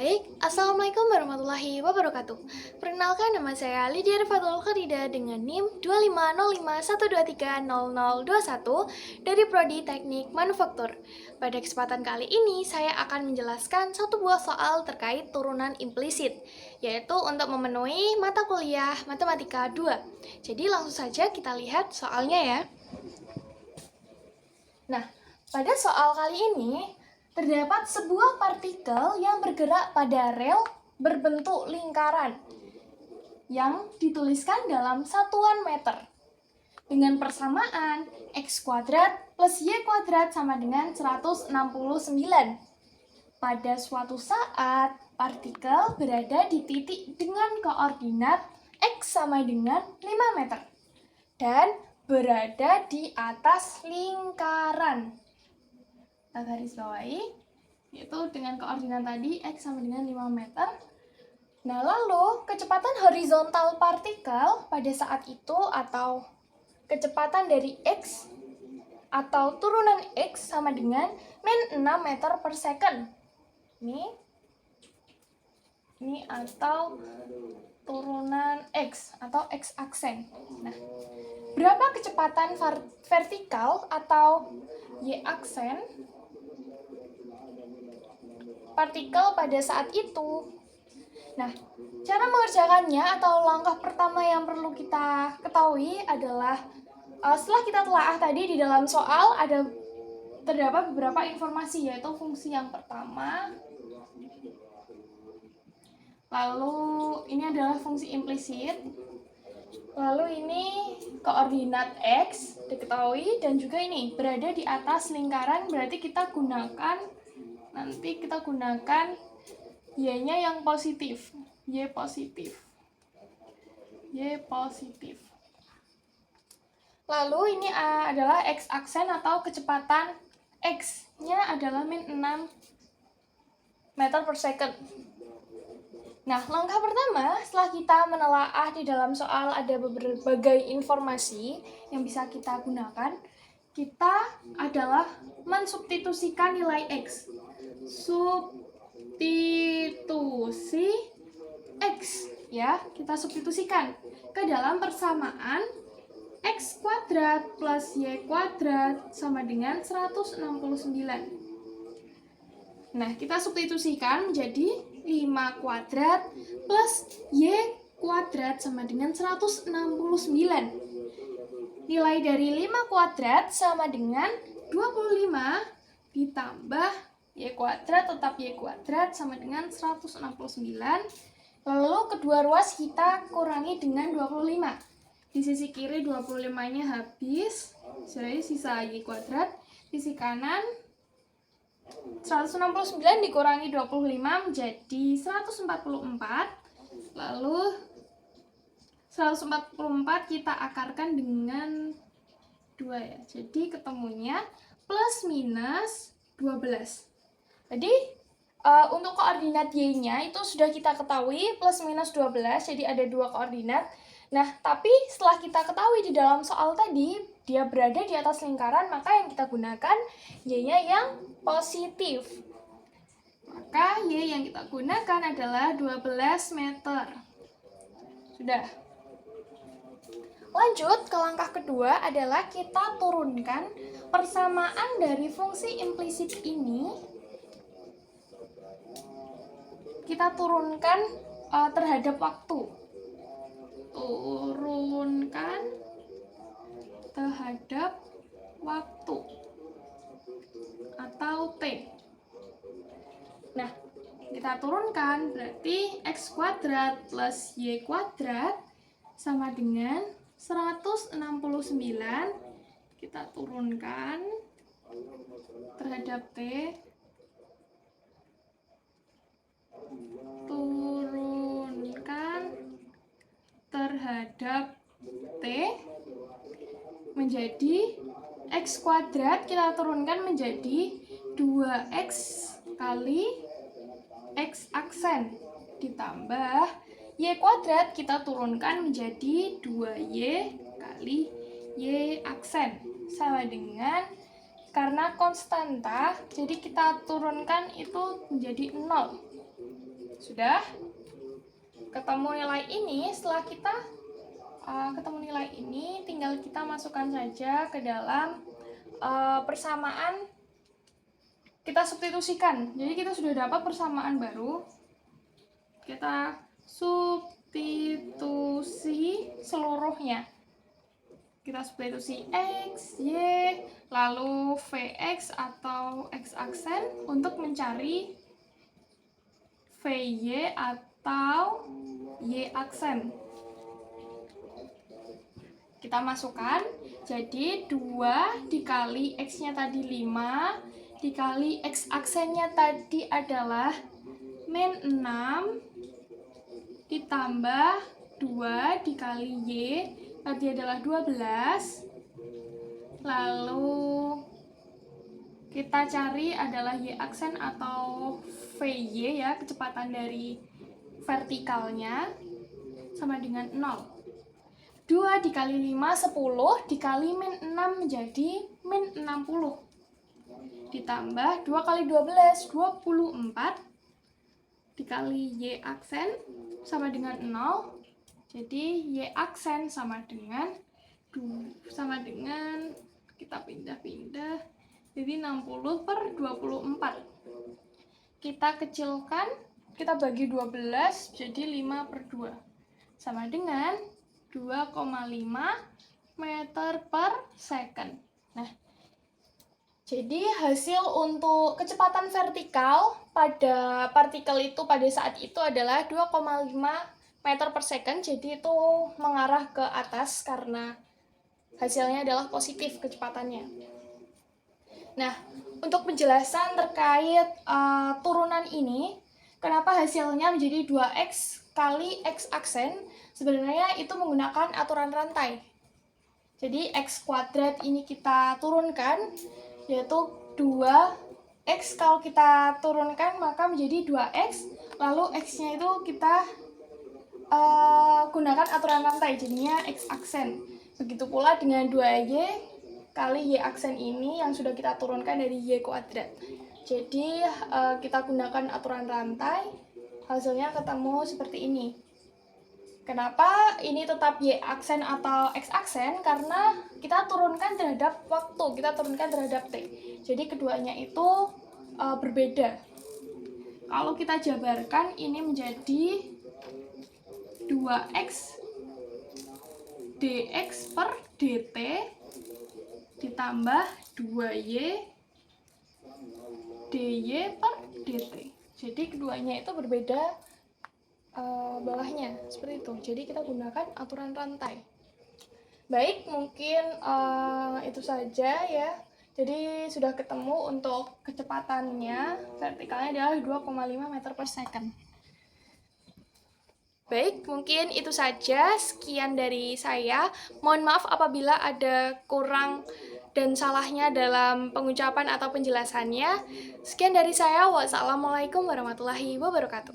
Baik, Assalamualaikum warahmatullahi wabarakatuh. Perkenalkan, nama saya Lydia Rifatul Kharida dengan NIM 25051230021 dari Prodi Teknik Manufaktur. Pada kesempatan kali ini, saya akan menjelaskan satu buah soal terkait turunan implisit, yaitu untuk memenuhi mata kuliah Matematika 2. Jadi langsung saja kita lihat soalnya ya. Nah, pada soal kali ini, terdapat sebuah partikel yang bergerak pada rel berbentuk lingkaran yang dituliskan dalam satuan meter. Dengan persamaan x kuadrat plus y kuadrat sama dengan 169. Pada suatu saat, partikel berada di titik dengan koordinat x sama dengan 5 meter dan berada di atas lingkaran. Kita garis bawahi, yaitu dengan koordinat tadi x sama dengan 5 meter. Nah, lalu kecepatan horizontal partikel pada saat itu atau kecepatan dari x atau turunan x sama dengan min 6 meter per second. Ini atau turunan x atau x aksen. Nah, berapa kecepatan vertikal atau y aksen partikel pada saat itu? Nah, cara mengerjakannya atau langkah pertama yang perlu kita ketahui adalah setelah kita telaah tadi di dalam soal terdapat beberapa informasi, yaitu fungsi yang pertama, lalu ini adalah fungsi implisit, lalu ini koordinat x diketahui, dan juga ini berada di atas lingkaran, berarti kita gunakan y-nya yang positif, y positif. Lalu ini adalah x aksen atau kecepatan x-nya adalah min 6 meter per second. Nah, langkah pertama setelah kita menelaah di dalam soal ada berbagai informasi yang bisa kita gunakan, kita adalah mensubstitusikan nilai x. Substitusi x, ya, kita substitusikan ke dalam persamaan x kuadrat plus y kuadrat sama dengan 169. Nah, kita substitusikan menjadi 5 kuadrat plus y kuadrat sama dengan 169. Nilai dari 5 kuadrat sama dengan 25 ditambah y kuadrat, tetap y kuadrat sama dengan 169. Lalu kedua ruas kita kurangi dengan 25. Di sisi kiri 25-nya habis, jadi sisa y kuadrat. Sisi kanan 169 dikurangi 25 menjadi 144. Lalu 144 kita akarkan dengan 2 ya. Jadi ketemunya plus minus 12. Jadi untuk koordinat y-nya itu sudah kita ketahui plus minus 12, jadi ada 2 koordinat. Nah, tapi setelah kita ketahui di dalam soal tadi dia berada di atas lingkaran, maka yang kita gunakan y-nya yang positif. Maka y yang kita gunakan adalah 12 meter. Sudah. Lanjut ke langkah kedua adalah kita turunkan persamaan dari fungsi implisit ini. Kita turunkan terhadap waktu. Turunkan terhadap waktu atau T. Nah, kita turunkan berarti x kuadrat plus y kuadrat sama dengan 169. Kita turunkan terhadap T. Turunkan terhadap T menjadi x kuadrat, kita turunkan menjadi 2x kali x aksen ditambah y kuadrat, kita turunkan menjadi 2y kali y aksen sama dengan, karena konstanta jadi kita turunkan itu menjadi 0. Sudah ketemu nilai ini, setelah kita ketemu nilai ini, tinggal kita masukkan saja ke dalam persamaan, kita substitusikan. Jadi kita sudah dapat persamaan baru, kita substitusi seluruhnya. Kita substitusi X, Y, lalu Vx atau X aksen untuk mencari Vy atau Y aksen. Kita masukkan, jadi 2 dikali X-nya tadi 5, dikali X aksennya tadi adalah min 6, ditambah 2 dikali Y, tadi adalah 12, lalu kita cari adalah Y aksen atau Vy ya, kecepatan dari vertikalnya, sama dengan 0. 2 dikali 5, 10, dikali min 6 menjadi min 60. Ditambah 2 kali 12, 24, dikali Y aksen sama dengan 0. Jadi Y aksen sama dengan kita pindah-pindah, jadi 60 per 24. Kita kecilkan, kita bagi 12, jadi 5 per 2. Sama dengan 2,5 meter per second. Nah, jadi hasil untuk kecepatan vertikal pada partikel itu pada saat itu adalah 2,5 meter per second. Jadi itu mengarah ke atas karena hasilnya adalah positif kecepatannya. Nah, untuk penjelasan terkait turunan ini, kenapa hasilnya menjadi 2x kali x aksen, sebenarnya itu menggunakan aturan rantai. Jadi x kuadrat ini kita turunkan, yaitu 2x kalau kita turunkan maka menjadi 2x, lalu x-nya itu kita gunakan aturan rantai, jadinya x aksen. Begitu pula dengan 2y kali y aksen ini yang sudah kita turunkan dari y kuadrat. Jadi kita gunakan aturan rantai, hasilnya ketemu seperti ini. Kenapa ini tetap y aksen atau x aksen? Karena kita turunkan terhadap waktu, kita turunkan terhadap t. Jadi keduanya itu berbeda. Kalau kita jabarkan, ini menjadi 2x dx per dt ditambah 2y dy per dt. Jadi keduanya itu berbeda bawahnya, seperti itu. Jadi kita gunakan aturan rantai. Baik, mungkin itu saja ya. Jadi sudah ketemu untuk kecepatannya, vertikalnya adalah 2,5 meter per second. Baik, mungkin itu saja. Sekian dari saya. Mohon maaf apabila ada kurang dan salahnya dalam pengucapan atau penjelasannya. Sekian dari saya. Wassalamualaikum warahmatullahi wabarakatuh.